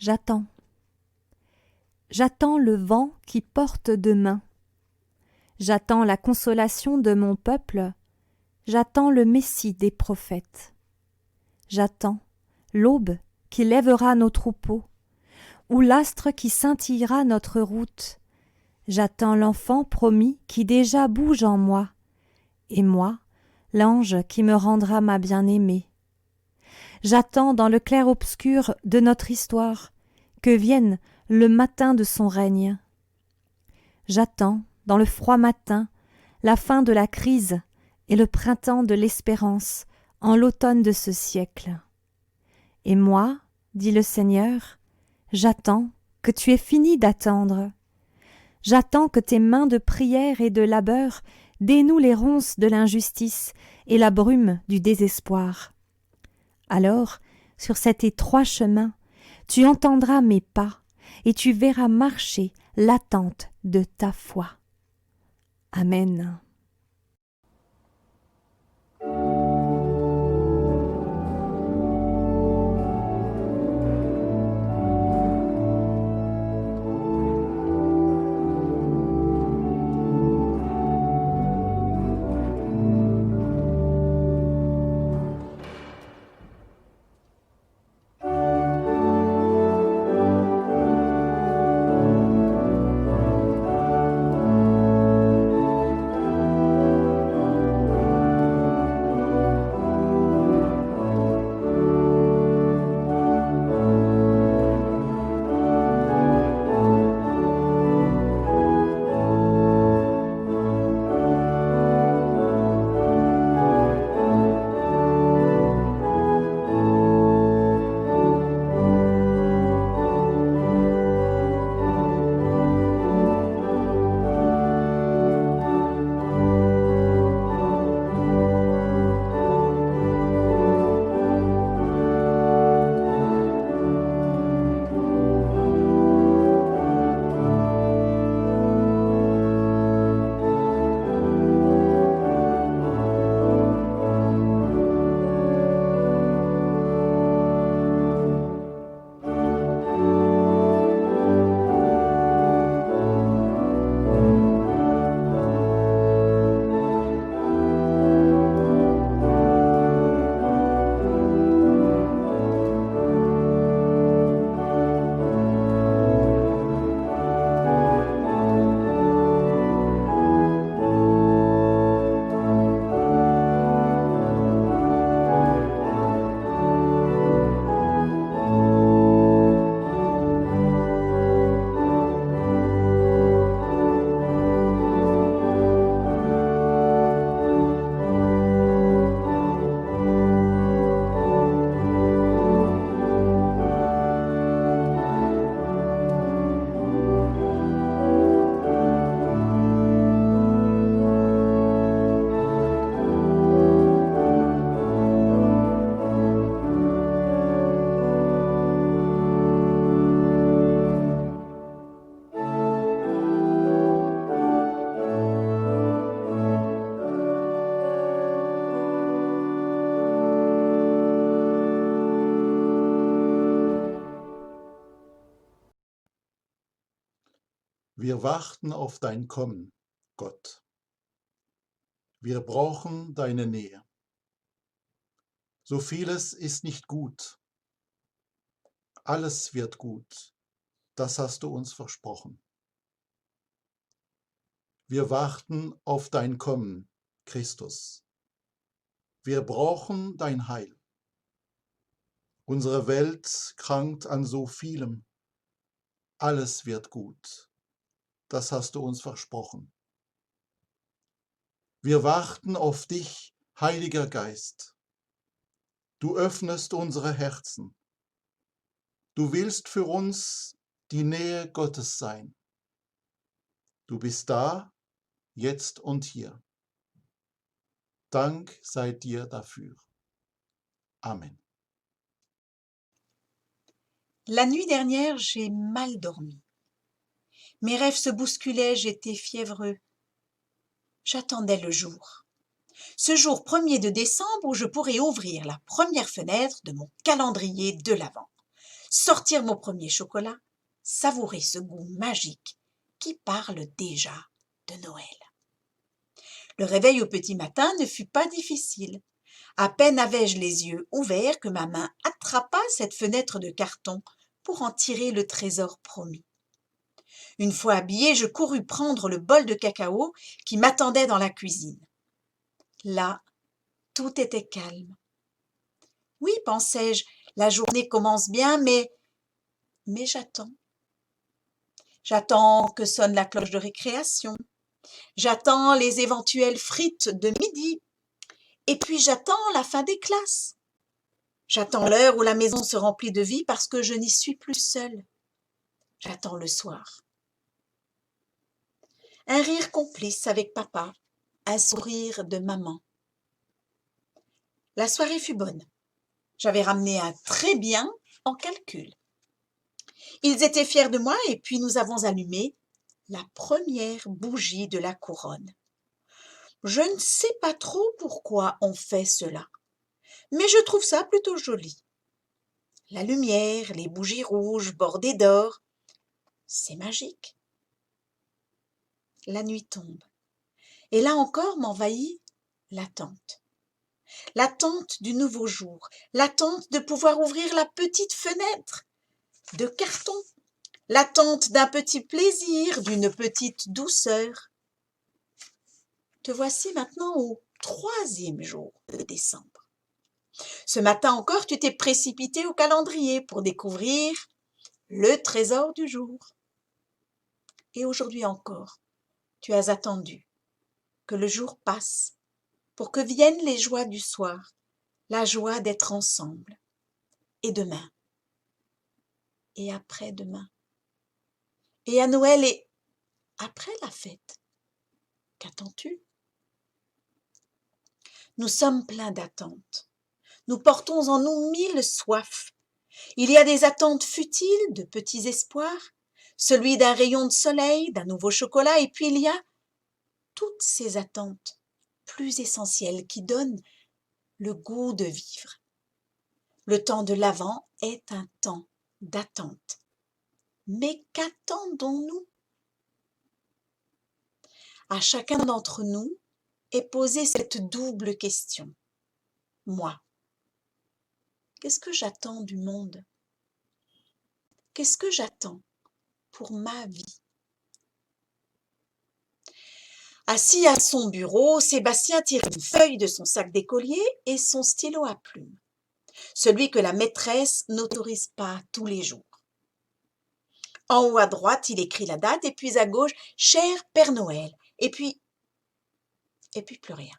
J'attends. J'attends le vent qui porte demain. J'attends la consolation de mon peuple. J'attends le Messie des prophètes. J'attends l'aube qui lèvera nos troupeaux, ou l'astre qui scintillera notre route. J'attends l'enfant promis qui déjà bouge en moi, et moi, l'ange qui me rendra ma bien-aimée. J'attends dans le clair-obscur de notre histoire que vienne le matin de son règne. J'attends dans le froid matin la fin de la crise et le printemps de l'espérance en l'automne de ce siècle. Et moi, dit le Seigneur, j'attends que tu aies fini d'attendre. J'attends que tes mains de prière et de labeur dénouent les ronces de l'injustice et la brume du désespoir. Alors, sur cet étroit chemin, tu entendras mes pas et tu verras marcher l'attente de ta foi. Amen. Wir warten auf dein Kommen, Gott. Wir brauchen deine Nähe. So vieles ist nicht gut. Alles wird gut. Das hast du uns versprochen. Wir warten auf dein Kommen, Christus. Wir brauchen dein Heil. Unsere Welt krankt an so vielem. Alles wird gut. Das hast du uns versprochen. Wir warten auf dich, Heiliger Geist. Du öffnest unsere Herzen. Du willst für uns die Nähe Gottes sein. Du bist da, jetzt und hier. Dank sei dir dafür. Amen. La nuit dernière, j'ai mal dormi. Mes rêves se bousculaient, j'étais fiévreux. J'attendais le jour. Ce jour 1er de décembre où je pourrai ouvrir la première fenêtre de mon calendrier de l'Avent. sortir mon premier chocolat, savourer ce goût magique qui parle déjà de Noël. Le réveil au petit matin ne fut pas difficile. À peine avais-je les yeux ouverts que ma main attrapa cette fenêtre de carton pour en tirer le trésor promis. Une fois habillée, je courus prendre le bol de cacao qui m'attendait dans la cuisine. Là, tout était calme. Oui, pensai-je, la journée commence bien, mais j'attends. J'attends que sonne la cloche de récréation. J'attends les éventuelles frites de midi. Et puis j'attends la fin des classes. J'attends l'heure où la maison se remplit de vie parce que je n'y suis plus seule. J'attends le soir. Un rire complice avec papa, un sourire de maman. La soirée fut bonne. J'avais ramené un très bien en calcul. Ils étaient fiers de moi et puis nous avons allumé la première bougie de la couronne. Je ne sais pas trop pourquoi on fait cela, mais je trouve ça plutôt joli. La lumière, les bougies rouges bordées d'or, c'est magique. La nuit tombe, et là encore m'envahit l'attente. L'attente du nouveau jour, l'attente de pouvoir ouvrir la petite fenêtre de carton, l'attente d'un petit plaisir, d'une petite douceur. Te voici maintenant au 3e jour de décembre. Ce matin encore, tu t'es précipité au calendrier pour découvrir le trésor du jour. Et aujourd'hui encore, tu as attendu que le jour passe pour que viennent les joies du soir, la joie d'être ensemble. Et demain, et après-demain, et à Noël et après la fête. Qu'attends-tu? Nous sommes pleins d'attentes. Nous portons en nous 1000 soifs. Il y a des attentes futiles, de petits espoirs, celui d'un rayon de soleil, d'un nouveau chocolat, et puis il y a toutes ces attentes plus essentielles qui donnent le goût de vivre. Le temps de l'Avent est un temps d'attente. Mais qu'attendons-nous? À chacun d'entre nous est posée cette double question. Moi, qu'est-ce que j'attends du monde? Qu'est-ce que j'attends pour ma vie? Assis à son bureau, Sébastien tire une feuille de son sac d'écolier et son stylo à plumes, celui que la maîtresse n'autorise pas tous les jours. En haut à droite, il écrit la date et puis à gauche « Cher Père Noël » et puis plus rien.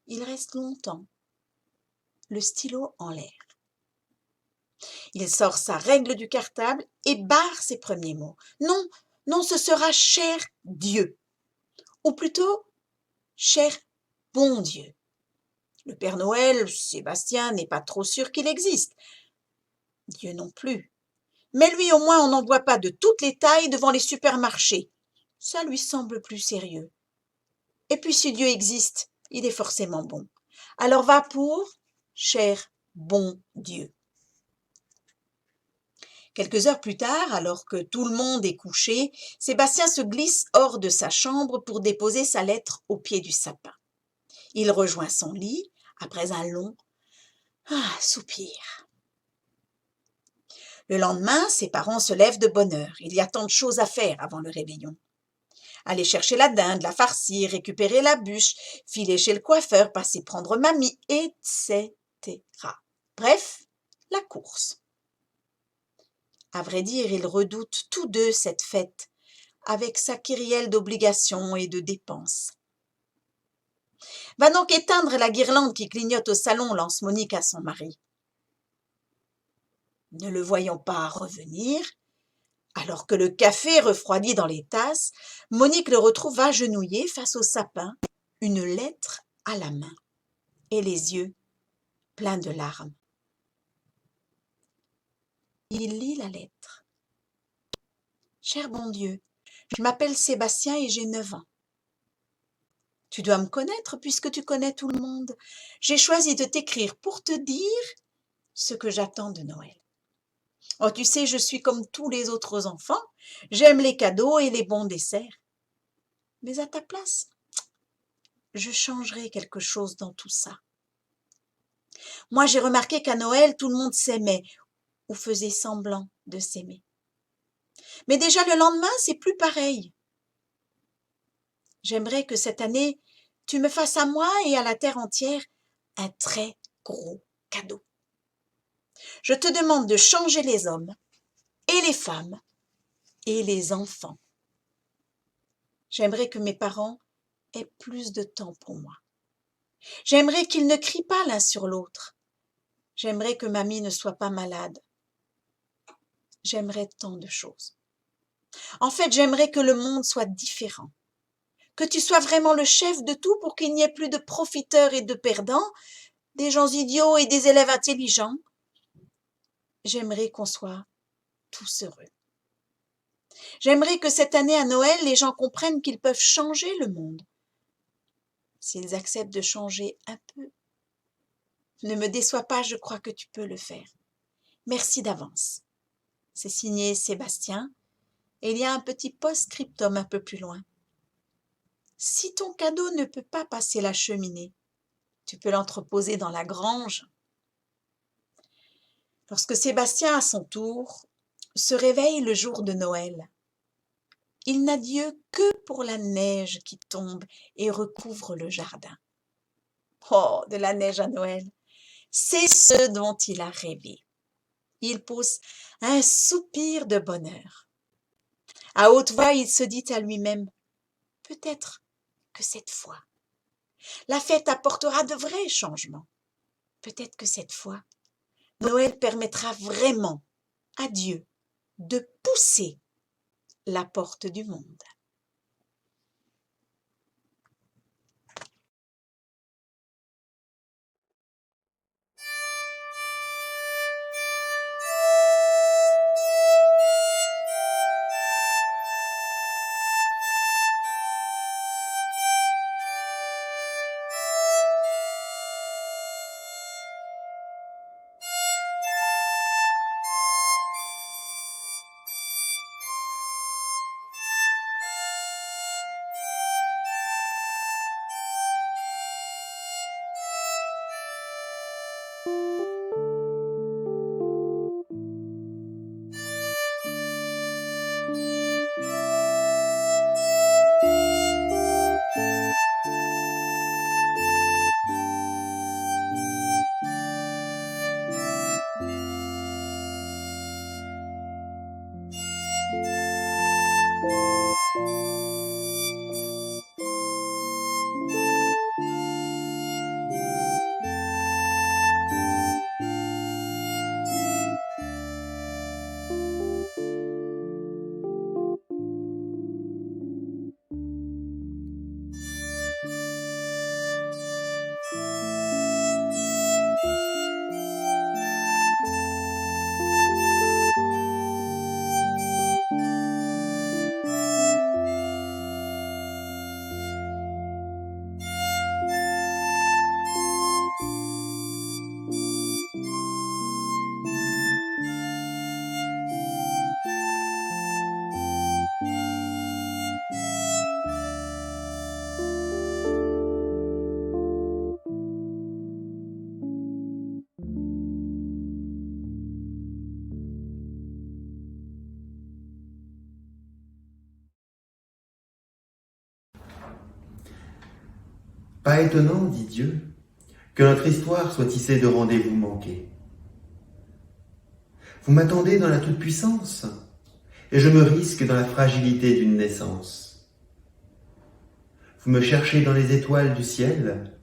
Il reste longtemps, le stylo en l'air. Il sort sa règle du cartable et barre ses premiers mots. Non, non, ce sera « Cher Dieu » ou plutôt « Cher bon Dieu ». Le Père Noël, Sébastien, n'est pas trop sûr qu'il existe. Dieu non plus. Mais lui, au moins, on n'en voit pas de toutes les tailles devant les supermarchés. Ça lui semble plus sérieux. Et puis, si Dieu existe, il est forcément bon. Alors va pour « Cher bon Dieu ». Quelques heures plus tard, alors que tout le monde est couché, Sébastien se glisse hors de sa chambre pour déposer sa lettre au pied du sapin. Il rejoint son lit après un long soupir. Le lendemain, ses parents se lèvent de bonne heure. Il y a tant de choses à faire avant le réveillon. Aller chercher la dinde, la farcir, récupérer la bûche, filer chez le coiffeur, passer prendre mamie, etc. Bref, la course. À vrai dire, ils redoutent tous deux cette fête, avec sa kyrielle d'obligations et de dépenses. « Va donc éteindre la guirlande qui clignote au salon », lance Monique à son mari. Ne le voyant pas revenir, alors que le café refroidit dans les tasses, Monique le retrouve agenouillé face au sapin, une lettre à la main et les yeux pleins de larmes. Il lit la lettre. « Cher bon Dieu, je m'appelle Sébastien et j'ai 9 ans. Tu dois me connaître puisque tu connais tout le monde. J'ai choisi de t'écrire pour te dire ce que j'attends de Noël. Oh, tu sais, je suis comme tous les autres enfants. J'aime les cadeaux et les bons desserts. Mais à ta place, je changerai quelque chose dans tout ça. Moi, j'ai remarqué qu'à Noël, tout le monde s'aimait ou faisait semblant de s'aimer. Mais déjà le lendemain, c'est plus pareil. J'aimerais que cette année, tu me fasses à moi et à la terre entière un très gros cadeau. Je te demande de changer les hommes et les femmes et les enfants. J'aimerais que mes parents aient plus de temps pour moi. J'aimerais qu'ils ne crient pas l'un sur l'autre. J'aimerais que mamie ne soit pas malade. J'aimerais tant de choses. En fait, j'aimerais que le monde soit différent. Que tu sois vraiment le chef de tout pour qu'il n'y ait plus de profiteurs et de perdants, des gens idiots et des élèves intelligents. J'aimerais qu'on soit tous heureux. J'aimerais que cette année à Noël, les gens comprennent qu'ils peuvent changer le monde. S'ils acceptent de changer un peu. Ne me déçois pas, je crois que tu peux le faire. Merci d'avance. C'est signé Sébastien et il y a un petit post-scriptum un peu plus loin. Si ton cadeau ne peut pas passer la cheminée, tu peux l'entreposer dans la grange. Lorsque Sébastien, à son tour, se réveille le jour de Noël, il n'a Dieu que pour la neige qui tombe et recouvre le jardin. Oh, de la neige à Noël, c'est ce dont il a rêvé. Il pousse un soupir de bonheur. À haute voix, il se dit à lui-même, peut-être que cette fois, la fête apportera de vrais changements. Peut-être que cette fois, Noël permettra vraiment à Dieu de pousser la porte du monde. Pas étonnant, dit Dieu, que notre histoire soit tissée de rendez-vous manqués. Vous m'attendez dans la toute-puissance, et je me risque dans la fragilité d'une naissance. Vous me cherchez dans les étoiles du ciel,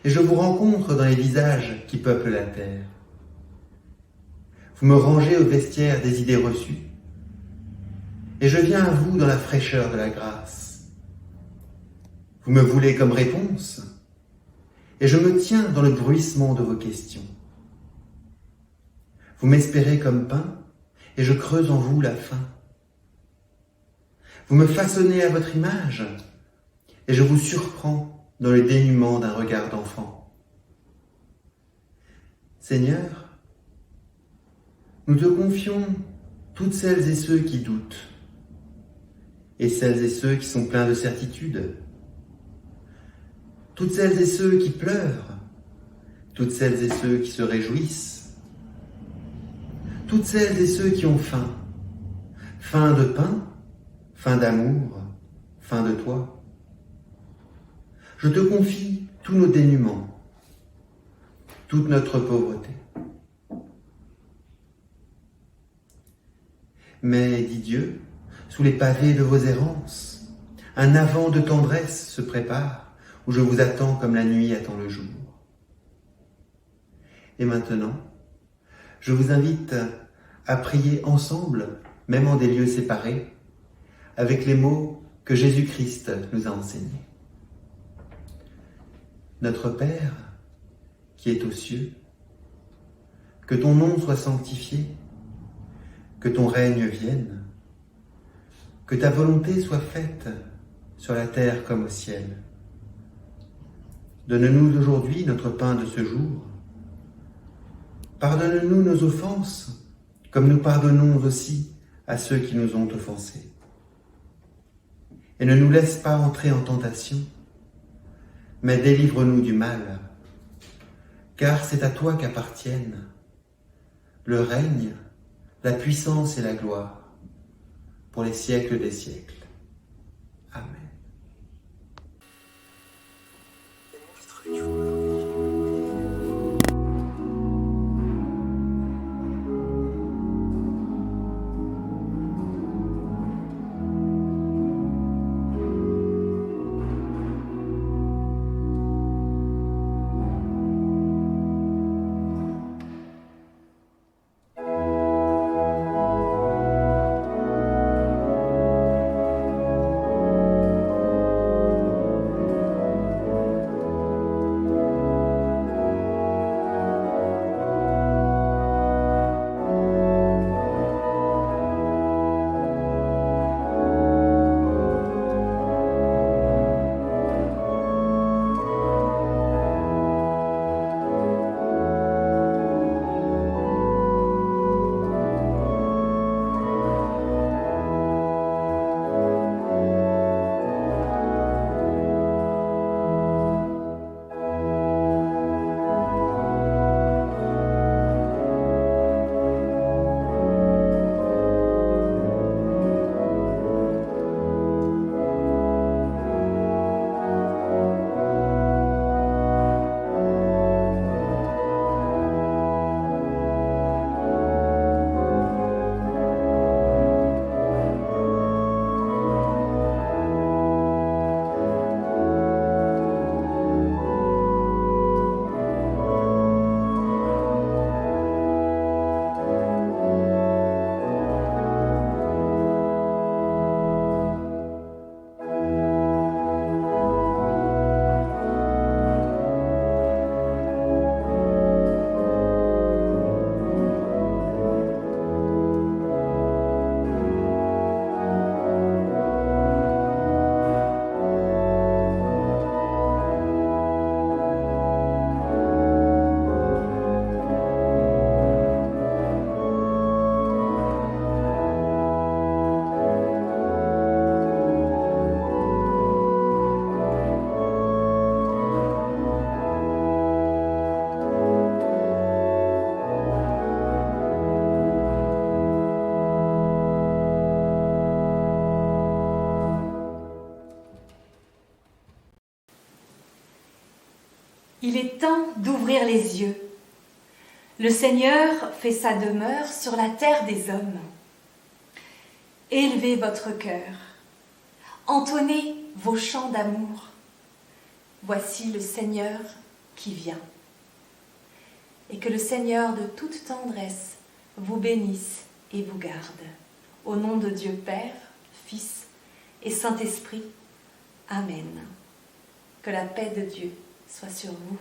et je vous rencontre dans les visages qui peuplent la terre. Vous me rangez au vestiaire des idées reçues, et je viens à vous dans la fraîcheur de la grâce. Vous me voulez comme réponse, et je me tiens dans le bruissement de vos questions. Vous m'espérez comme pain, et je creuse en vous la faim. Vous me façonnez à votre image, et je vous surprends dans le dénuement d'un regard d'enfant. Seigneur, Nous te confions toutes celles et ceux qui doutent, et celles et ceux qui sont pleins de certitude, toutes celles et ceux qui pleurent, toutes celles et ceux qui se réjouissent, toutes celles et ceux qui ont faim, faim de pain, faim d'amour, faim de toi. Je te confie tous nos dénûments, toute notre pauvreté. Mais, dit Dieu, sous les pavés de vos errances, un avant de tendresse se prépare, où je vous attends comme la nuit attend le jour. Et maintenant, je vous invite à prier ensemble, même en des lieux séparés, avec les mots que Jésus-Christ nous a enseignés. Notre Père, qui est aux cieux, que ton nom soit sanctifié, que ton règne vienne, que ta volonté soit faite sur la terre comme au ciel. Donne-nous aujourd'hui notre pain de ce jour. Pardonne-nous nos offenses, comme nous pardonnons aussi à ceux qui nous ont offensés. Et ne nous laisse pas entrer en tentation, mais délivre-nous du mal, car c'est à toi qu'appartiennent le règne, la puissance et la gloire, pour les siècles des siècles. Amen. Il est temps d'ouvrir les yeux. Le Seigneur fait sa demeure sur la terre des hommes. Élevez votre cœur, entonnez vos chants d'amour. Voici le Seigneur qui vient. Et que le Seigneur de toute tendresse vous bénisse et vous garde. Au nom de Dieu Père, Fils et Saint-Esprit. Amen. Que la paix de Dieu soit sur vous.